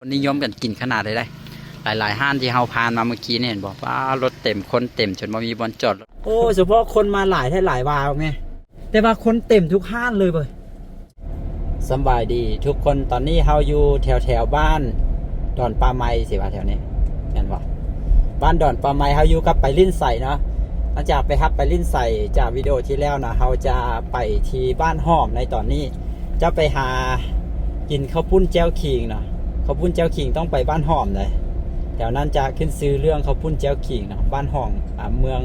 คนนิยมกันกินขนาดเลยได้หลายๆห้านที่เฮาผ่านมาเมื่อกี้เนี่ยเห็นบอกว่ารถเต็มคนเต็มจนบ่มีบอนจอดโอ้เฉพาะคนมาหลายแท้หลายวาวไงแต่ว่าคนเต็มทุกห้านเลยเว้ยสบายดีทุกคนตอนนี้เฮาอยู่แถวบ้านดอนปลาไม้สิว่าแถวนี้เห็นบ่บ้านดอนปลาไม้เฮาอยู่กับไปลิ้นใส่เนาะหลังจากไปฮับไปลิ้นใส่จากวิดีโอที่แล้วนะเฮาจะไปที่บ้านห้อมในตอนนี้จะไปหากินข้าวปุ้นแจ้วขิงเนาะข้าวปุ้นแจ้วขิงต้องไปบ้านห้อมเลยแถวนั้นจะขึ้นซื้อเรื่องข้าวปุ้นแจ้วขิงเนาะบ้านห้อมเมือง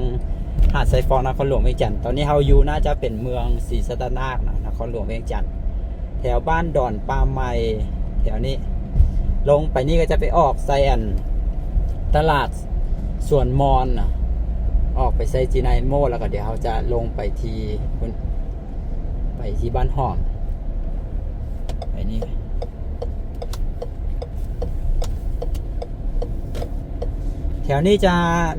หาดไซฟองนครหลวงเวียงจันทร์ตอนนี้เฮาอยู่น่าจะเป็นเมืองศรีสัตนาคนะนครหลวงเวียงจันทร์แถวบ้านดอนปลาไม้แถวนี้ลงไปนี่ก็จะไปออกไซอันตลาดสวนมอนนะออกไปไซจีไนโมแล้วก็เดี๋ยวเราจะลงไปที่บ้านห้อมไปนี่แถวนี้จะ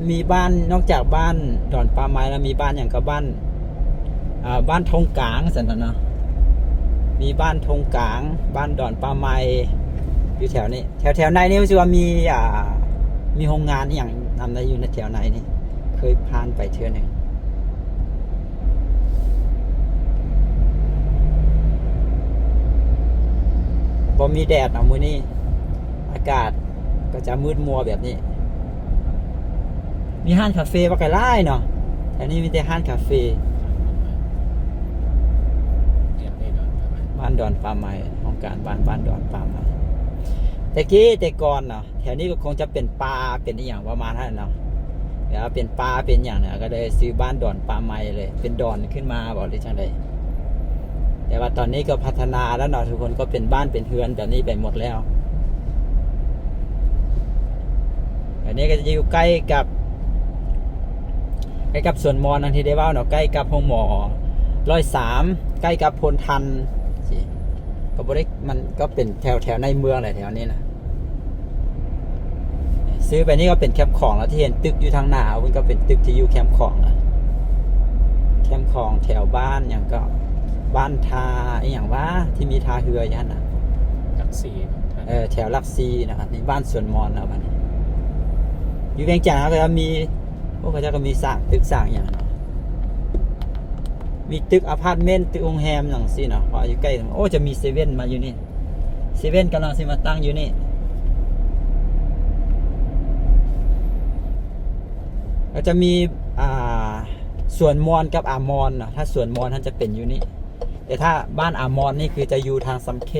มีบ้านนอกจากบ้านดอนปลาไม้แล้วมีบ้านอย่างกับบ้านทงกลางสันนะเนาะมีบ้านทงกลางบ้านดอนปลาไม้อยู่แถวนี้แถวในนี่รู้สึกว่ามีโรงงานอย่างทำได้อยู่ในแถวไหนนี่เคยผ่านไปเทื่อหนึ่งพอมีแดดมื้อนี้อากาศก็จะมืดมัวแบบนี้มีห้านคาเฟ่ว่าไกลไล่เนาะแต่นี่มีแต่ห้านคาเฟ่บ้านดอนปลาไม้ของการบ้านดอนปลาไม้แต่ก่อนเนาะแถวนี้ก็คงจะเป็นปลาเป็นอย่างประมาณนั้นเนาะเดี๋ยวเป็นปลาเป็นอย่างเนี่ยก็เลยซื้อบ้านดอนปลาไม้เลยเป็นดอนขึ้นมาบอกได้จังไดแต่ว่าตอนนี้ก็พัฒนาแล้วเนาะทุกคนก็เป็นบ้านเป็นเฮือนแบบนี้ไปหมดแล้วอันนี้ก็จะอยู่ใกล้กับสวนมอนันที่ได้ว่าเนาะใกล้กับห้องหมอ103ใกล้กับพลทันสิก็บ่ได้มันก็เป็นแถวในเมืองแหละแถวนี้นะซื้อไปนี่ก็เป็นแคมป์ของแล้วที่เห็นตึกอยู่ทางหน้ามันก็เป็นตึกที่อยู่แคมป์ของนะแคมป์ของแถวบ้านอย่างก็บ้านทาอย่างว่าที่มีทาเฮืออย่างนั้นนะหลักสี่แถวหลักซีนะครับนี่บ้านสวนมอนนะบ้านนี้อยู่เวียงจันทร์ก็จะมีพวกเขาจะก็มีสร้างตึกสร้างอย่างเนาะมีตึกอพาร์ตเมนต์ตึกโรงแรมอย่างซี่เนาะพออยู่ใกล้โอ้จะมีเซเว่นมาอยู่นี่เซเว่นกำลังสิมาตั้งอยู่นี่ก็จะมีสวนมอนกับอามอนนะถ้าสวนมอนท่านจะเป็นอยู่นี่แต่ถ้าบ้านอามอนนี่คือจะอยู่ทางซัมเค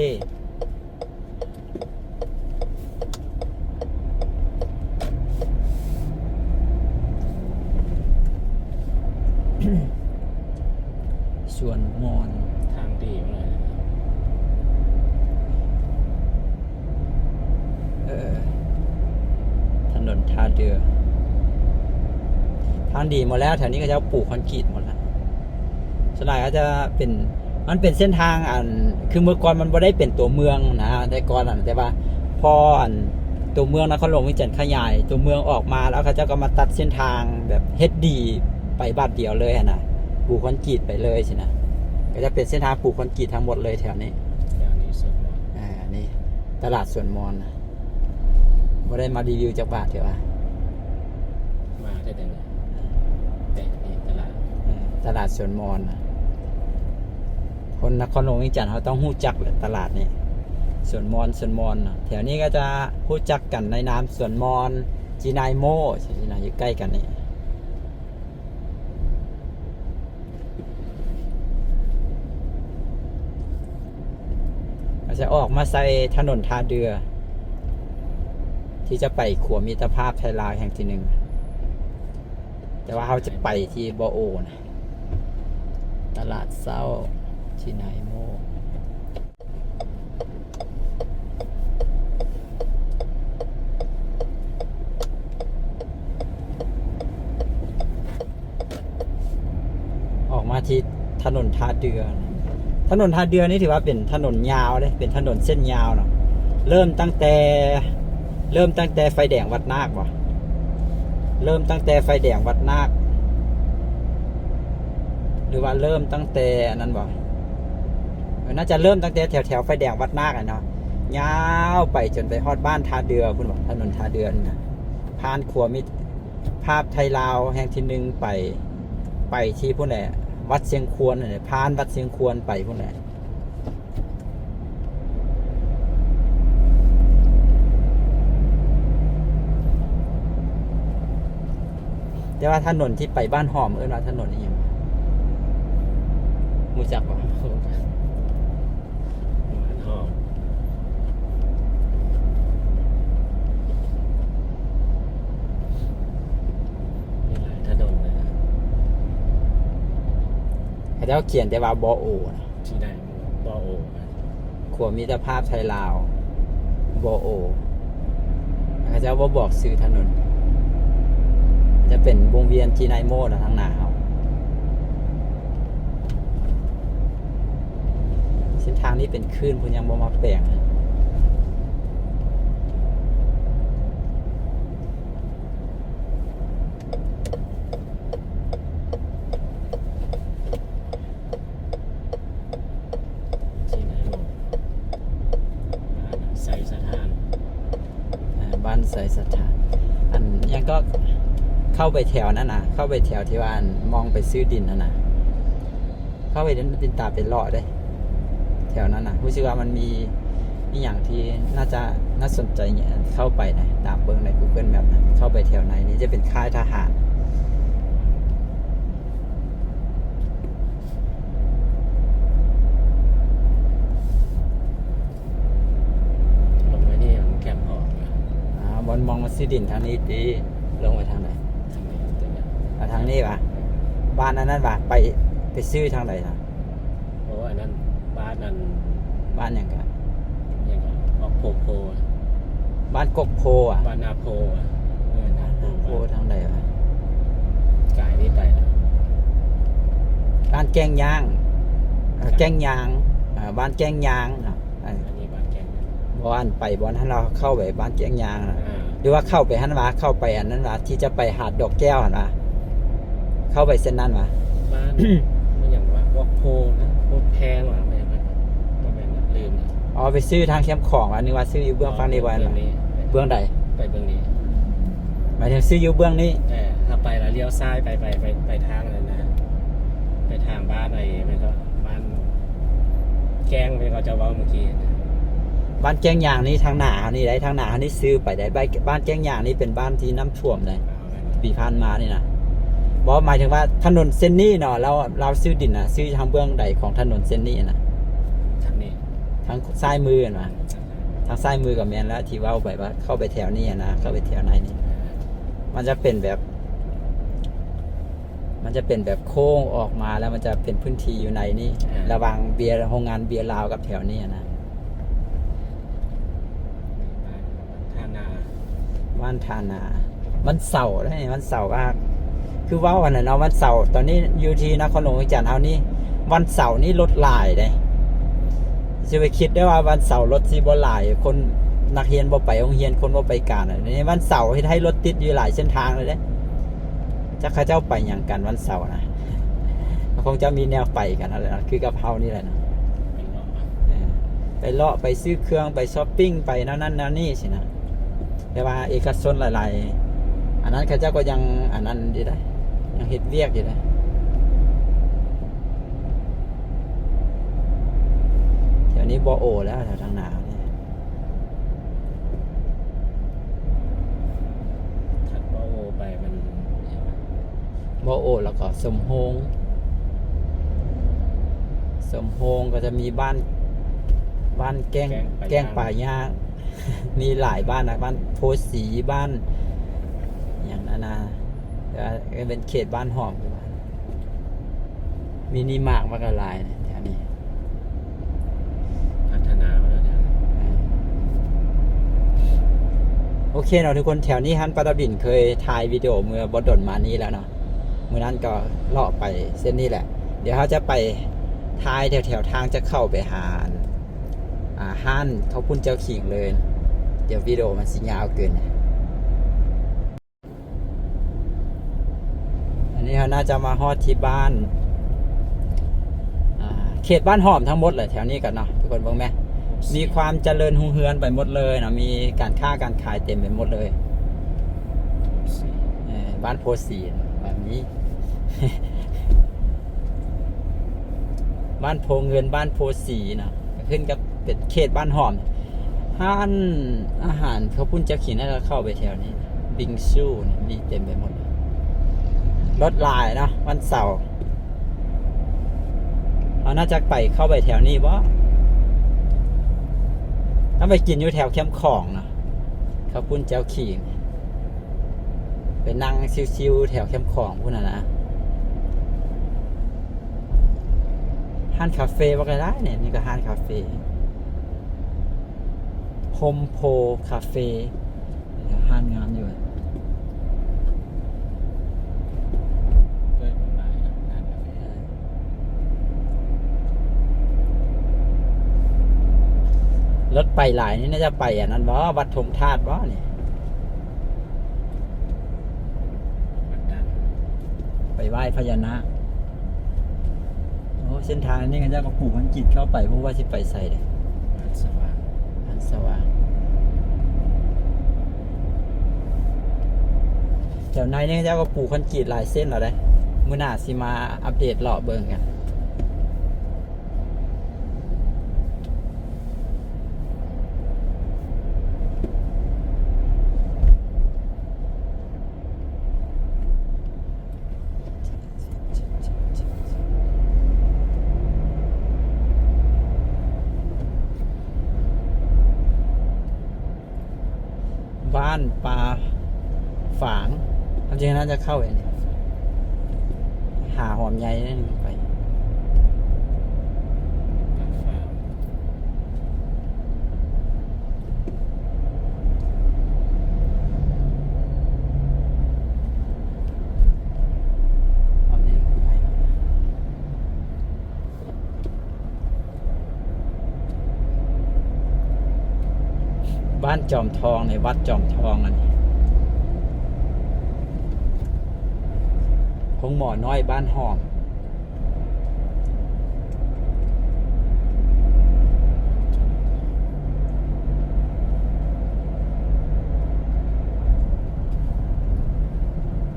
สวนมอนทางดีมากเลยถนนท่าเรือทางดีหมดแล้วแถวนี้ก็จะปลูกคอนกรีตหมดแล้วส่วนใหญ่ก็จะมันเป็นเส้นทางคือเมื่อก่อนมันไม่ได้เป็นตัวเมืองนะแต่ก่อนแต่ว่าพอตัวเมืองนครหลวงวิจิตรขยายตัวเมืองออกมาแล้วเขาจะก็มาตัดเส้นทางแบบเฮ็ดดีไปบาทเดียวเลยนะปลูกคอนกรีตไปเลยสินะก็จะเป็นเส้นทางปลูกคอนกรีตทั้งหมดเลยแถวนี้สวนมอนนี่ตลาดสวนมอนนะไม่ได้มารีวิวจากบาทเถอะวะมาได้แต่นี่ตลาดสวนมอนนะคนนครหลวงวิจิตรเขาต้องหู้จักเลยตลาดนี้สวนมอนนะแถวนี้ก็จะหู้จักกันในนามสวนมอนจีนายโมใช่ไหมอยู่ใกล้กันนี่จะออกมาใส่ถนนท่าเรือที่จะไปขัวมิตรภาพไทยลาวแห่งที่หนึ่งแต่ว่าเขาจะไปที่บอโอนะตลาดเศร้าที่ไนโมออกมาที่ถนนท่าเรือถนนท่าเรือนี่ถือว่าเป็นถนนยาวเลยเป็นถนนเส้นยาวเนาะเริ่มตั้งแต่ไฟแดงวัดนาคว่ะเริ่มตั้งแต่ไฟแดงวัดนาคหรือว่าเริ่มตั้งแต่นั้นบ่ น่าจะเริ่มตั้งแต่แถวไฟแดงวัดนาคเนาะ ยาวไปจนไปฮอดบ้านท่าเดือพุ่นว่าถนนท่าเดือนี่นะผ่านขัวมิตรภาพไทยลาวแห่งที่หนึ่งไปที่พุ่นแหละวัดเชียงควรเนี่ยผ่านวัดเชียงควรไปพุ่นแหละแต่ว่าถนนที่ไปบ้านหอมว่าถนนนี้มูจักบ่ หวานหอมมีหลายถนนเลยนะ เขาเจ้าเขียนแต่ว่าบอโอนะ ที่ไหนบอโอ ขัวมิตรภาพไทยลาวบอโอเขาเจ้าบ่บอกซื้อถนนจะเป็นวงเวียนจีไนโมดทางหนาเอาเส้นทางนี้เป็นคลื่นพุ่นยังบ่มาแปลงที่ไหนหมดใส่สถาน บ้านใส่สถานอันยังก็เข้าไปแถวนั้นนะเข้าไปแถวที่ว่ามองไปซื้อดินนั่นนะเข้าไปดินตาเป็นเลาะได้แถวนั้นนะรู้สึกว่ามันมีอย่างที่น่าสนใจเนี่ยเข้าไปนะตามเบิ้งใน Google Map นะเข้าไปแถวไหนนี้จะเป็นค่ายทหาร ลงไว้นี่มันแคมป์ออกนะ บอลมองมาซื้อดินทางนี้ดีลงไปทางไหน ทำไมตัวเนี้ย ทางนี้ปะบ้านนั้นปะไปซื้อทางไหนนะ เพราะว่าอันนั้นบ้านนั้น บ้านอย่างกัน ยังก็ออกโพอะ บ้านกกโพอ่ะ บ้านนาโพอ่ะนาโพ โพทางไหนวะ กายนี่ไปแล้ว บ้านแก้งยางแก้งยางบ้านแก้งยางนะ อันนี้บ้านแกง บ้านไปบอลท่านเราเข้าไปบ้านแก้งยางนะ อ่า หรือว่าเข้าไปฮันวาเข้าไปอันนั้นวะที่จะไปหาดดอกแก้วหันวะเข้าไปเส้นนั้นวะ บ้าน มันอย่างว่าโพนะโพแพงหรอไม่ใช่ไหมก็เป็นลืมนะ อ๋อไปซื้อทางแคมป์ของอันนี้ว่าซื้ออยู่เบื้องฟังนี้วัน เบื้องนี้ เบื้องใด ไปเบื้องนี้ หมายถึงซื้ออยู่เบื้องนี้ แต่ถ้าไปแล้วเลี้ยวซ้ายไปทางเลยนะ ไปทางบ้านอะไรมันก็บ้านแกงไปเขาจะว่าเมื่อกี้นะ บ้านแก้งยางนี่ทางหนานี่ได้ทางหนานี่ซื้อไปได้บ้านแก้งยางนี่เป็นบ้านที่น้ำท่วมเลย เอาไว้ ปีผ่านมานี่นะบอกหมายถึงว่าถนนเส้นนี้เนาะเราซื้อดินนะซื้อทางเบื้องใดของถนนเส้นนี้นะ ทางนี้ ทางซ้ายมือนะทางซ้ายมือกับแมนแล้วที่เว้าไปว่าเข้าไปแถวนี้นะเข้าไปแถวไหนนี่มันจะเป็นแบบโค้งออกมาแล้วมันจะเป็นพื้นที่อยู่ในนี้ระหว่างโรงงานเบียร์ลาวกับแถวนี้นะ ท่านา บ้านทานาวันเสาร์ได้วันเสาร์ว่าคือว่าวันนั้นเนาะวันเสาร์ตอนนี้อยู่ที่นครหลวงวิจารณ์เอานี่วันเสาร์นี่รถหลายเลยจะไปคิดได้ว่าวันเสาร์รถสิบ่หลายคนนักเรียนบ่ไปโรงเรียนคนบ่ไปการอ่ะในวันเสาร์ให้รถติดอยู่หลายเส้นทางเลยเด้จักเขาเจ้าไปอย่างกันวันเสาร์นะคงจะมีแนวไปกันอะไรนะคือกับเฮานี่แหละนะไปเลาะไปซื้อเครื่องไปช้อปปิ้งไปนั่นนี่สินะแต่ว่าเอกชนหลายๆอันนั้นเขาเจ้าก็ยังอันนั้นดีได้ยังเฮ็ดเวียกอยู่ได้แถวนี้บ่โอแล้วแถวทางหนาวนี่ ถัดว่าโอไปมัน บ่โอแล้วก็สมโฮงก็จะมีบ้านแก้งป่าย่าง มีหลายบ้านนะบ้านโพสีบ้านอย่างนั้นนะแต่เป็นเขตบ้านหอมอยู่บ้านมินิมาร์ทมากระลายเนี่ยแถวนี้ พัฒนาแล้วเนี่ย โอเคเนาะทุกคนแถวนี้ฮันปาตาบินเคยถ่ายวิดีโอเมื่อบดดมานี้แล้วเนาะเมื่อนั้นก็เลาะไปเส้นนี้แหละ เดี๋ยวเขาจะไปถ่ายแถวทางจะเข้าไปหาห้านเขาพุ่นเจ้าขิงเลย เดี๋ยววิดีโอมันสิยาวเกิน อันนี้เขาน่าจะมาฮอดที่บ้านเขตบ้านหอมทั้งหมดเลยแถวนี้กันเนาะทุกคนเบิ่งไหม มีความเจริญรุ่งเรืองไปหมดเลยนะมีการค้าการขายเต็มไปหมดเลยบ้านโพสีแบบนี้ บ้านโพเงินบ้านโพสีนะขึ้นกับเป็นเขตบ้านหอมห้านอาหารเขาพุ่นจะขี่น่าจะเข้าไปแถวนี้นะบิงซูนี่มีเต็มไปหมดรถลายเนาะวันเสาร์เราน่าจะไปเข้าไปแถวนี้บ่ถ้าไปกินอยู่แถวแคมป์ของนะเขาพุ่นเจ้าขี่ไปนั่งชิวๆแถวแคมป์ของพุ่นนะห้านคาเฟ่ว่าก็ได้เนี่ยนี่ก็ห้านคาเฟ่โฮมโพคาเฟ่ห้านงามอยู่รถไปหลายนี่น่าจะไปอันนั้นบ่วัดธงธาตุบ่เนี่ยไปไหว้พญานาคโอ้เส้นทางนี้ก็จะมาปลูกมันจิตเข้าไปเพราะว่าสิไปใส่เลยอันสว่างแถวในนี่เจ้าก็ปลูกคอนกรีตหลายเส้นแล้วได้มื้อหน้าสิมาอัปเดตเลาะเบิ่งกันบ้านปลาฝางจริงๆน่าจะเข้าเองหาหอมใหญ่นั่นไปหอมนี้ใหญ่บ้านจอมทองในวัดจอมทองอันนี้ของหมอน้อยบ้านหอม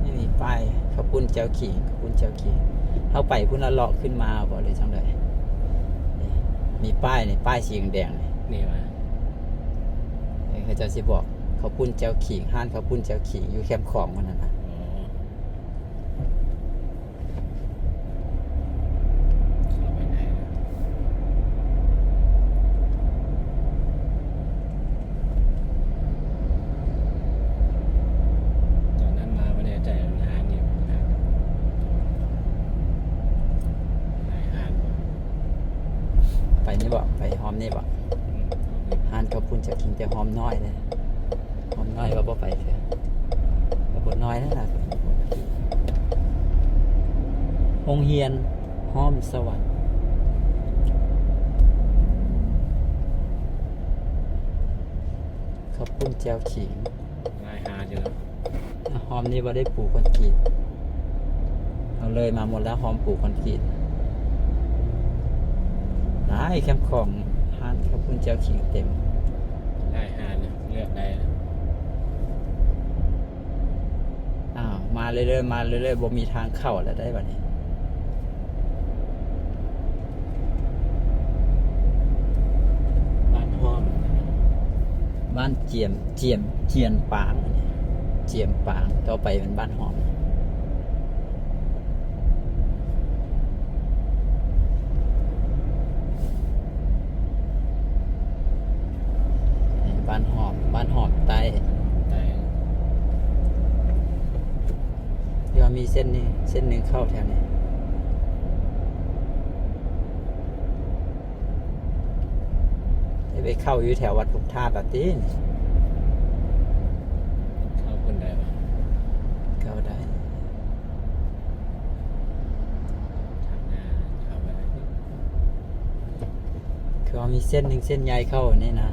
นี่มีป้ายขอบคุณเจ้าขี่ขอบคุณเจ้าขี่เข้าไปพุ่นละเลาะขึ้นมาบ่เลยจังไดมีป้ายในป้ายสีแดงนี่วะเขาจะสิบอกขอบคุณเจ้าขี่ห้านขอบคุณเจ้าขี่อยู่แคมป์ของมันนั่นนะไปนี่บอกไปหอมนี่บอกหานขอบคุณเจ้าขี่แต่หอมน้อยเลยหอมน้อยก็บ่ไปเถอะก็บ่น้อยนั่นแหละโรงเรียนห้อมสวัสดิ์ขอบคุณเจ้าขิงลายหาอยู่แล้วหอมนี่บ่ได้ปลูกคอนกรีตเอาเลยมาหมดแล้วหอมปลูกคอนกรีตได้แคมป์ของหานขอบคุณเจ้าขิงเต็มได้หาเนี่ยเลือกได้มาเรื่อยๆมาเรื่อยๆบ่มีทางเข้าแล้วได้บัดนี้บ้านหอมบ้านเจียนปางเจียมปางต่อไปเป็นบ้านหอมบ้านหอมใต้เดี๋ยวมีเส้นนี้เส้นหนึ่งเข้าแถวนี้ไปเข้าอยู่แถววัดพุทธาตัดตีนเข้าคนได้ปะเข้าได้คือว่ามีเส้นหนึ่งเส้นใหญ่เข้านี่นะ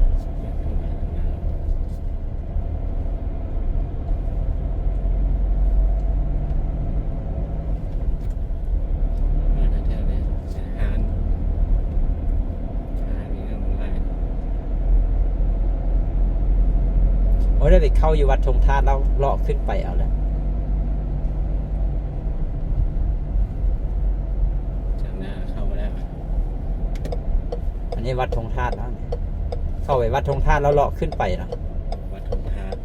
ไม่ได้ไปเข้าอยู่วัดธงธาตุแล้วเลาะขึ้นไปเอาแล้ว จากหน้าเข้ามาแล้ว อันนี้วัดธงธาตุแล้วเข้าไปวัดธงธาตุแล้วเลาะขึ้นไปนะ วัดธงธาตุ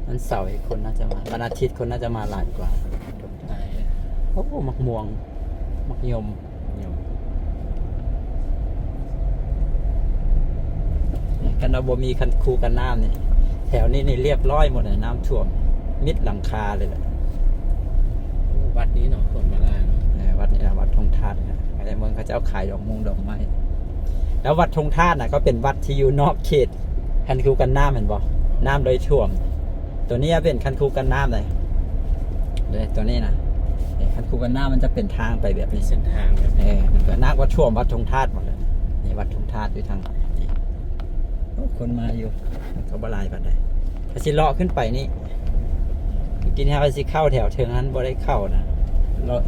มันเสาร์คนน่าจะมาวันอาทิตย์คนน่าจะมาหลายกว่า ตาย โอ้มักม่วงมักยม โยม กันเอาบ่มีคันคูกันน้ำนี่แถวนี้นี่เรียบร้อยหมดเลยน้ำท่วมมิดหลังคาเลยแหละ วัดนี้เนาะคนมาล่าเนาะ วัดนี่นะวัดธงธาตุนะในเมืองเขาจะเอาขายดอกมงดอกไม้แล้ววัดธงธาตุน่ะก็เป็นวัดที่อยู่นอกเขตคันคูกันน้ำเห็นบ่น้ำเลยท่วมตัวนี้เป็นคันคูกันน้ำเลยตัวนี้นะคันคูกันน้ำมันจะเป็นทางไปแบบ มี นี้ เส้นทางแบบ มันก็นักว่าท่วมวัดธงธาตุหมดเลยนี่วัดธงธาตุอยู่ทางนี้โอ้คนมาอยู่เขาบลายปัดได้ถ้าสิเลาะขึ้นไปนี่กินให้ไปสิเข้าแถวเทิงนั้นบ่ได้เข้านะ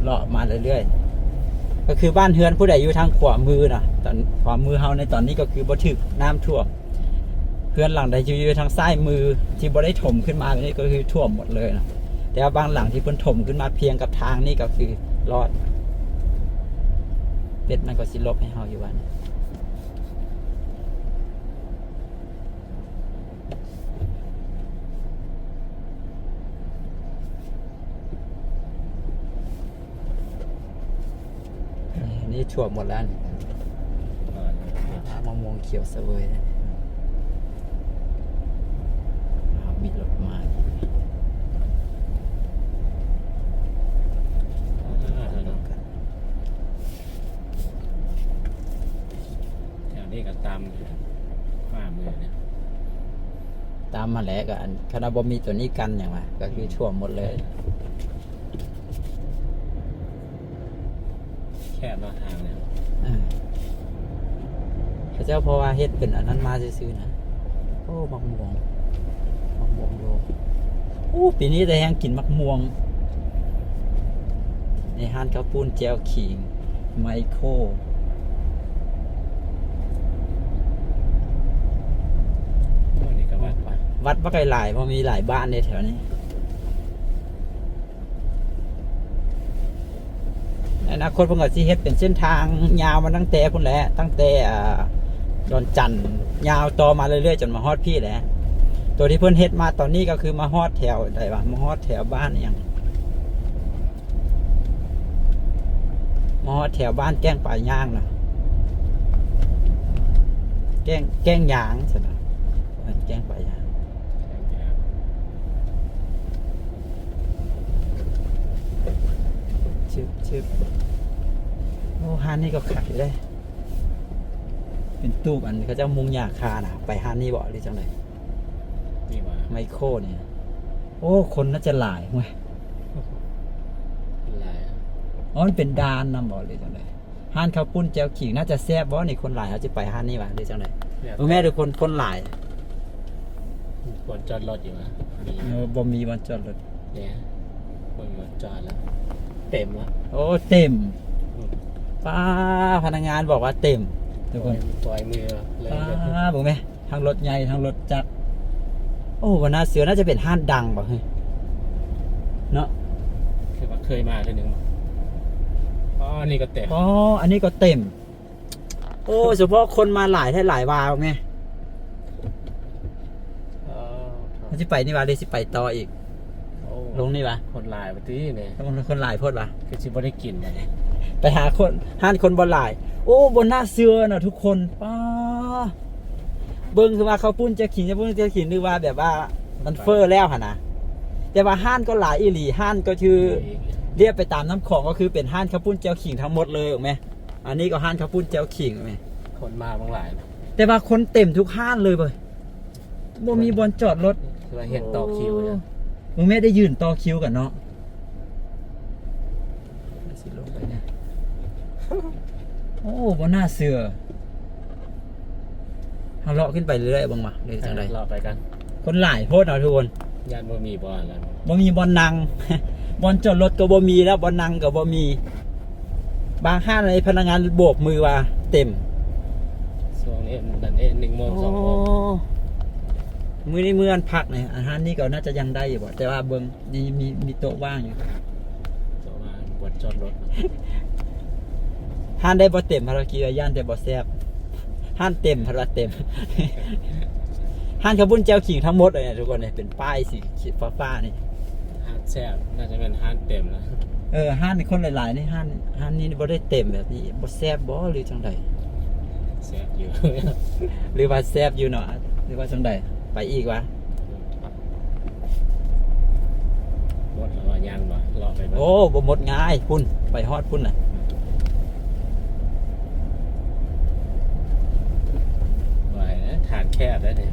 เลาะมาเรื่อยๆก็คือบ้านเฮือนผู้ใดอยู่ทางขวามือนะตอนขวามือเฮาในตอนนี้ก็คือบ่ถึกน้ำท่วมเฮือนหลังใดอยู่ทางซ้ายมือที่บ่ได้ถมขึ้นมาแบบนี้ก็คือท่วมหมดเลยนะแต่ว่าบางหลังที่เพิ่นถมขึ้นมาเพียงกับทางนี่ก็คือรอดเป็ดมันก็สิลบให้เฮาอยู่วันนี่ท่วมหมดแล้วนี่มะม่วงเขียวเสวยนะมีรถมาแถวนี้ก็ตามฝ่ามือเนี่ย ตามมาแล้วก็อันคณะบ่มีตัวนี้กันอย่างไรก็คือท่วมหมดเลย แคบเนาะทางเนี่ย พระเจ้าเพราะว่าเฮ็ดเป็นอันนั้นมาซื่อๆนะโอ้มักม่วงโลโอ้ปีนี้แต่ยังกินมักม่วงในห้านข้าวปุ้นแจ่วขิงไมโคร โอ้นี่ก็วัด วัดว่าไกลหลายเพราะมีหลายบ้านในแถวนี้ในอนาคตเพิ่นก็สิเฮ็ดเป็นเส้นทางยาวมาตั้งแต่พุ่นแหละตั้งแต่ดอนจันทน์ยาวต่อมาเรื่อยๆจนมาฮอดพี่แหละตัวที่เพิ่นเฮ็ดมาตอนนี้ก็คือมาฮอดแถวใดวะมาฮอดแถวบ้านอหยังมาฮอดแถวบ้านแก้งป่าย่างน่ะแก้งยางใช่ไหมแก้งป่ายางชึบโอ้ฮานนี่ก็ขัดอยู่เลยเป็นตู้อันเขาเจ้ามุงยาคาน่ะไปฮานนี่บ่หรือจังได นี่ว่า ไมโครเนี่ยโอ้คนน่าจะหลายเว้ย หลาย อ๋อมันเป็นดานนำบ่หรือจังไดฮานข้าวปุ้นแจ่วขิงน่าจะแซ่บบ่นี่คนหลายเขาจะไปฮานนี่ว่ะหรือจังไดแม่ดูคนหลาย ควรจอดรถอยู่นะมี บ่มีวันจอดรถ เนี่ยควรจอดแล้ว เต็มแล้ว โอ้เต็มป้าพนักงานบอกว่าเต็มทุกคน ปล่อยมือเลย ป้าบอกไหมทั้งรถใหญ่ทั้งรถจักรโอ้วันน่าเสือน่าจะเป็นห้านดังป่ะเฮ้ยเนาะ คือว่าเคยมาทีหนึ่งอ๋อนี่ก็เต็ม อ๋ออันนี้ก็เต็ม โอ้เฉพาะคนมาหลายหลายวาวไงมันจะไปนี่วะเลยสิไปต่ออีกลงนี่วะ คนหลายปฏิเนี่ย คนหลายโพดวะ คือชิบได้กินมัน ไปหาคนห้านคนบนหลาย โอ้บนหน้าเสือน่ะทุกคนป้าเบิ้งคือว่าเขาปุ้นจะขินหรือว่าแบบว่ามันเฟอร์แล้วหะนะแต่ว่าห้านก็หลายอีหลีห้านก็คือเรียกไปตามน้ำของก็คือเป็นห้านข้าวปุ้นเจียวขิงทั้งหมดเลยถูกไหมอันนี้ก็ห้านข้าวปุ้นเจียวขิงถูกไหม คนมาบางหลาย แต่ว่าคนเต็มทุกห้านเลยเว้ยบ่มีบนจอดรถ คือว่าเห็นต่อคิวเนี่ย มึงไม่ได้ยืนต่อคิวกันเนาะสิลงไปเนี่ยโอ้บนหน้าเสือเอาเลาะขึ้นไปเรื่อยๆบ้างมาเลยจังไร รอไปกัน คนหลายโพดเนาะทุกคน ญาติบ่มีบ่อนแล้ว บ่มีบอลนัง บอนจอดรถก็บ่มีแล้วบอนนั่งก็บ่มีบางห้างในพนักงานโบกมือว่าเต็ม ช่วงนี้ดัน1 โมง 2 โมง มื้อนี้มื้ออันพักเนี่ยอาหารนี่ก็น่าจะยังได้อยู่บ่แต่ว่าเบิ่งนี่มีโต๊ะว่างอยู่ ตัวว่าบนจอดรถ ห้านได้บ่เต็มภารกิจย่านแต่บ่แซ่บห้านเต็มภารเต็ม ห้านขาวบุญแจวขิงทั้งหมดเลยเนี่ยทุกคนเนี่ยเป็นป้ายสีขีดฟ้าๆนี่ ห้านแซ่บน่าจะเป็นห้านเต็มนะ ห้านคนหลายๆนี่ห้านนี้บ่ได้เต็มแบบนี้บ่แซ่บบ่หรือจังใด แซ่บอยู่ หรือว่าแซ่บอยู่เนาะหรือว่าจังใดไปอีกวะ หมดแล้วว่ายังบ่รอไปบ้าง โอ้บ่หมดง่ายพุ่นไปฮอดพุ่นน่ะ ไหวนะฐานแคบแล้วเนี่ย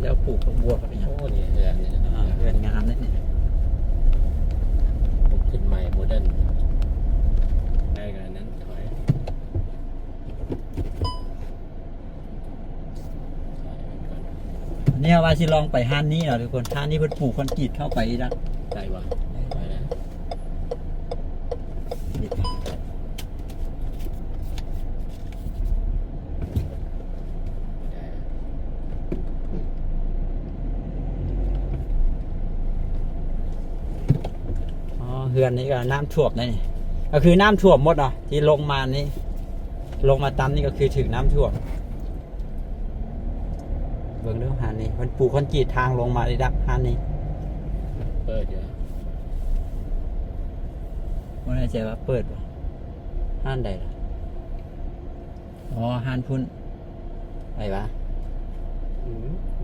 แล้วปลูกบัวกับอีหยัง โอ้นี่เรือนนี่นะ เรือนงามนั่นนี่ ปลุกขึ้นใหม่โมเดิร์นได้กันนั้นถอยมันก่อน เนี่ยว่าสิลองไปห้านนี้เนาะทุกคนห้านนี้เพิ่นปลูกคอนกรีตเข้าไปดัก ได้บ่ไปแล้วได้ เฮือนนี้ก็น้ำท่วมนี่ก็คือน้ำท่วมหมดเนาะที่ลงมานี่ลงมาตามนี่ก็คือถึงน้ำท่วมเบิ่งดูห้านนี้มันปลูกคอนกรีตทางลงมาเลยดักห้านนี้ เปิดอยู่ บ่แน่ใจว่าเปิดบ่ห้านใดล่ะอ๋อห้านพุ่นไปวะ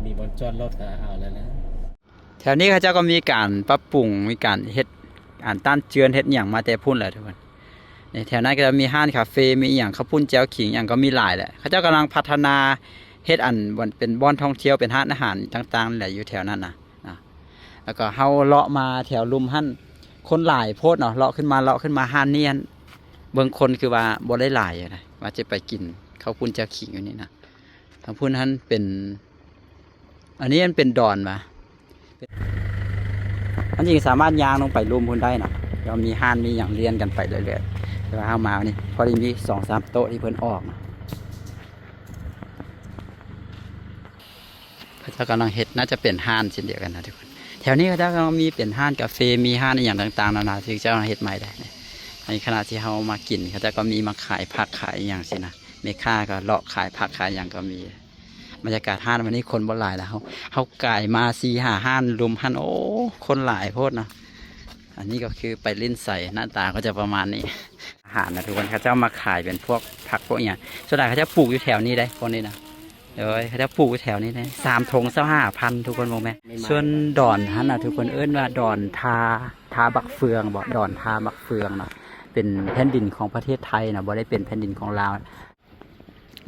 มีบนจอดรถก็เอาแล้วนะ แถวนี้เขาเจ้าก็มีการปรับปรุงมีการเฮ็ดอ่านต้านเจือนเฮ็ดอหย่างมาแต่พุ่นแหละทุกคนในแถวนั้นก็จะมีห้านคาเฟ่มีอหย่างข้าวปุ้นแจ่วขิงอหย่างก็มีหลายแหละเขาเจ้ากำลังพัฒนาเฮ็ดอันเป็นบ่อนท่องเที่ยวเป็นร้านอาหารต่างๆนั่นแหละอยู่แถวนั้นนะแล้วก็เฮาเลาะมาแถวลุมหั่นคนหลายโพดเนาะเลาะขึ้นมาห้านเนียนเบิ่งคนคือว่าบ่ได้หลายอะนะว่าจะไปกินข้าวปุ้นแจ่วขิงอยู่นี่นะทางพุ่นหั่นเป็นอันนี้มันเป็นดอนมาอันจริงสามารถย่างลงไปรวมพุ่นได้นะเรามีห้านมีอย่างเรียนกันไปเรื่อยๆแต่ว่าเอามานี่พอดีมี2-3 โต๊ะที่เพิ่นออกนะพระเจ้ากำลังเฮ็ดน่าจะเป็นห้านเช่นเดียวกันนะทุกคนแถวนี้เขาเจ้ากำลังมีเป็นห้านกาแฟมีห้านอย่างต่างๆนานาที่เจ้าเฮ็ดใหม่ได้ในขณะที่เรามากินเขาเจ้าก็มีมาขายผักขายอย่างสินะแม่ค้าก็เลาะขายผักขายอย่างก็มีบรรยากาศห้านวันนี้คนบ่หลายแล้วเขาไก่มา4-5 ห้านรุมห้านโอ้คนหลายโพดนะอันนี้ก็คือไปลิ้นใส่หน้าตาก็จะประมาณนี้อาหารนะทุกคนเขาเจ้ามาขายเป็นพวกผักพวกอย่างส่วนใหญ่เขาจะปลูกอยู่แถวนี้ได้พวกนี้นะเดี๋ยวเขาจะปลูกอยู่แถวนี้ได้3 ถุง25,000ทุกคนมองไหมส่วนดอนฮั่นนะทุกคนเอิ้นว่าดอนทาบักเฟืองบอกดอนทาบักเฟืองนะเป็นแผ่นดินของประเทศไทยนะบ่ได้เป็นแผ่นดินของลาว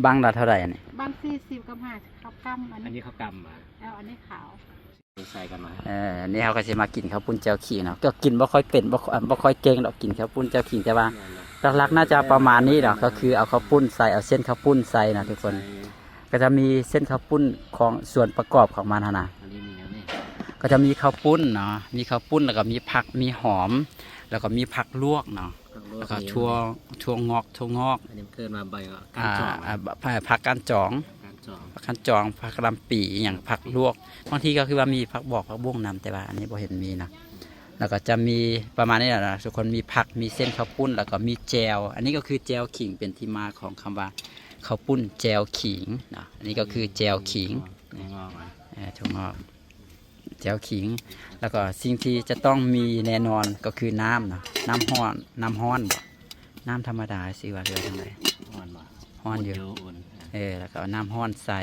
บางละเท่าไหร่นี่ บาง40กับ50ข้าวกล้ำอัน อัน นี้ นี้เขากำมา แล้วอันนี้ขาว ใส่กันมา นี่เขาก็จะมากินข้าวปุ้นแจ่วขิงเนาะก็กินบ่ค่อยเป็นบ่ค่อยเก่งดอกกินข้าวปุ้นแจ่วขิงแต่ว่าหลักๆน่าจะประมาณนี้เนาะก็คือเอาข้าวปุ้นใส่เอาเส้นข้าวปุ้นใส่นะทุกคนก็จะมีเส้นข้าวปุ้นของส่วนประกอบของมันนะ อันนี้มีอย่างนี้ ก็จะมีข้าวปุ้นเนาะมีข้าวปุ้นแล้วก็มีผักมีหอม แล้วก็มีผักลวกเนาะแล้วก็ถั่วงอก อันนี้เกิดมาใบก็กา อ่าร จอง ผักก้านจอง การจอง ผักก้านจองผักกะหล่ำปีอย่างผักลวกบางทีก็คือว่ามีผักบอกผักบุ้งนำแต่ว่าอันนี้บ่เห็นมีนะแล้วก็จะมีประมาณนี้แหละนะทุกคนมีผักมีเส้นข้าวปุ้นแล้วก็มีแจวอันนี้ก็คือแจวขิงเป็นที่มาของคำว่าข้าวปุ้นแจวขิงนะอันนี้ก็คือแจวขิง งอกมา ถั่วงอกแจวขิง แล้วก็สิ่งที่จะต้องมีแน่นอนก็คือน้ำเนาะน้ำห้อนบ่น้ำธรรมดาสิว่าเรือทางไหน อ่อนมา ห้อนอยู่ อุ่น แล้วก็เอาน้ำห้อนใส่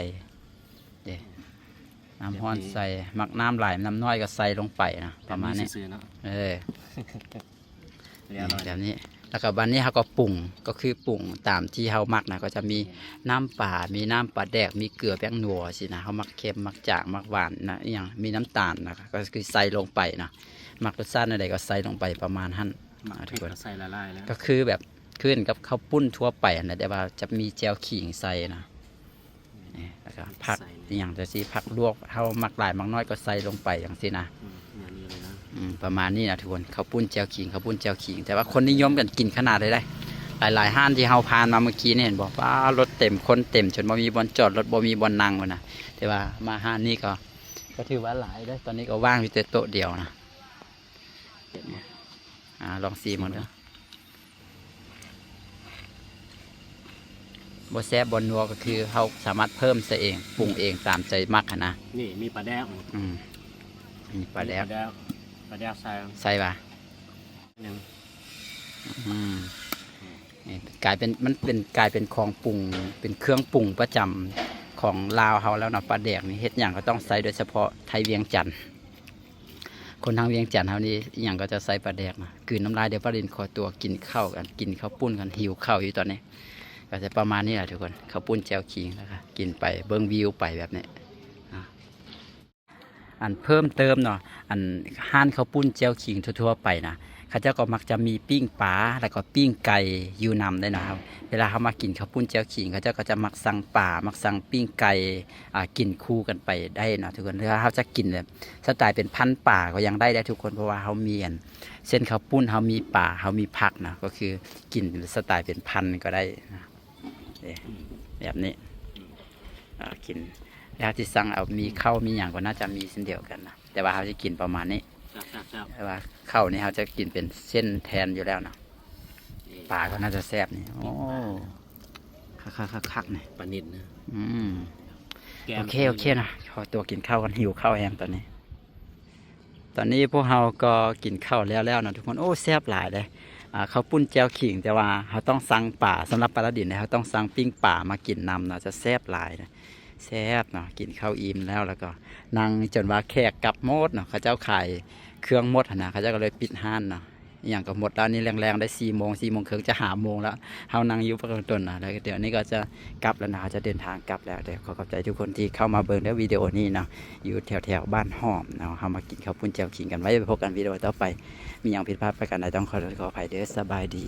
น้ำห้อนใส่มักน้ำไหลน้ำน้อยก็ใส่ลงไปนะประมาณนี้ ซื้อเนาะ เรียบร้อย แบบนี้แล้วก็บันนี้เขาก็ปรุงก็คือปรุงตามที่เขามักนะก็จะมีน้ำป่ามีน้ำปลาแดกมีเกลือแป้งนัวสินะเขามักเค็มมักจางมักหวานนะอย่างมีน้ำตาลนะครับก็คือใส่ลงไปนะมักรสชาติอะไรก็ใส่ลงไปประมาณหั่น หมัก ทุ เผ็ ก ด คน ก็ใส่ละลายแล้ว ก็คือแบบขึ้นกับข้าวปุ้นทั่วไปนะแต่ว่าจะมีแจวขิงใส่นะนี่แล้วก็ผักอย่างจะสิผักลวกเขามักหลายมักน้อยก็ใส่ลงไปอย่างสินะ อย่างนี้เลยนะ ประมาณนี้นะทุกคนข้าวปุ้นแจ่วขิงข้าวปุ้นแจ่วขิงแต่ว่าคนนิยมกันกินขนาดเลยได้ หลายๆห้านที่เฮาผ่านมาเมื่อกี้นี่เห็นบอกว่ารถเต็มคนเต็มจนบ่มีบอนจอดรถบ่มีบอนนั่งเลยนะแต่ว่ามาห้านนี้ก็ถือว่าหลายได้อตอนนี้ก็ว่างอยู่แต่โต๊ะเดียวนะลองซีมันเด้อบ่แซ่บบ่นัวก็คือเขาสามารถเพิ่มใส่เองปรุงเองตามใจมักนะ นี่มีปลาแดก มีปลาแดก ปลาแดกใส่ ใส่ป่ะ หนึ่ง นี่กลายเป็นของปรุงเป็นเครื่องปรุงประจำของลาวเขาแล้วเนาะปลาแดกนี่เฮ็ดอย่างก็ต้องใส่โดยเฉพาะไทยเวียงจันทน์คนทางเวียงจันทน์เขานี่อย่างก็จะใส่ปลาแดกนะกลืนน้ำลายเดี๋ยวปลาดินขอตัวกินข้าวกันกินข้าวปุ้นกันหิวข้าวอยู่ตอนนี้ก็จะประมาณนี้แหละทุกคนข้าวปุ้นแจ่วขิงนะครับกินไปเบิ้งวิวไปแบบนี้อันเพิ่มเติมเนาะอันห้านข้าวปุ้นแจ่วขิงทั่วๆไปนะเขาเจ้าก็มักจะมีปิ้งปลาแล้วก็ปิ้งไก่อยู่นำได้นะครับเวลาเขามากินข้าวปุ้นแจ่วขิงเขาเจ้าก็จะมักสั่งปลามักสั่งปิ้งไก่กินคู่กันไปได้นะทุกคนถ้าเขาจะกินแบบสไตล์เป็นพันป่าก็ยังได้ทุกคนเพราะว่าเขามีเส้นข้าวปุ้นเขามีป่าเขามีผักนะก็คือกินสไตล์เป็นพันก็ได้นะแบบนี้กินแล้วที่สั่งเอามีข้าวมีอย่างก็น่าจะมีเส้นเดียวกันนะแต่ว่าเขาจะกินประมาณนี้แต่ว่าข้าวนี่เขาจะกินเป็นเส้นแทนอยู่แล้วนะปลาก็น่าจะแซ่บนี่โอ้คักนี่ ปลานิลนะ โอเคนะขอตัวกินข้าวกันหิวข้าวแห้งตอนนี้พวกเราก็กินข้าวแล้วนะทุกคนโอ้แซ่บหลายเลยข้าวปุ้นแจ่วขิงแต่ว่าเขาต้องสั่งป่าสำหรับปลาดินเขาต้องสั่งปิ้งป่ามากินนำเนาะจะแซ่บหลายนะแซ่บเนาะกินข้าวอิ่มแล้วก็นั่งจนว่าแขกกลับหมดเนาะเขาเจ้าขายเครื่องหมดนะเขาเจ้าก็เลยปิดห้านเนาะอย่างก็หมดแล้วนี่แรงๆได้4 โมงครึ่งจะ5 โมงแล้วเขานั่งอยู่ประต้นนะแล้วเดี๋ยวนี้ก็จะกลับแล้วนะเขาจะเดินทางกลับแล้วเดี๋ยวขอขอบใจทุกคนที่เข้ามาเบิ่งแล้ววิดีโอนี้เนาะอยู่แถวบ้านหอมเนาะเขามากินข้าวปุ้นแจ่วขิงกันไว้พบกันวิดีโอต่อไปมีอย่างผิดพลาดไปกันใดต้องขออภัยเด้อสบายดี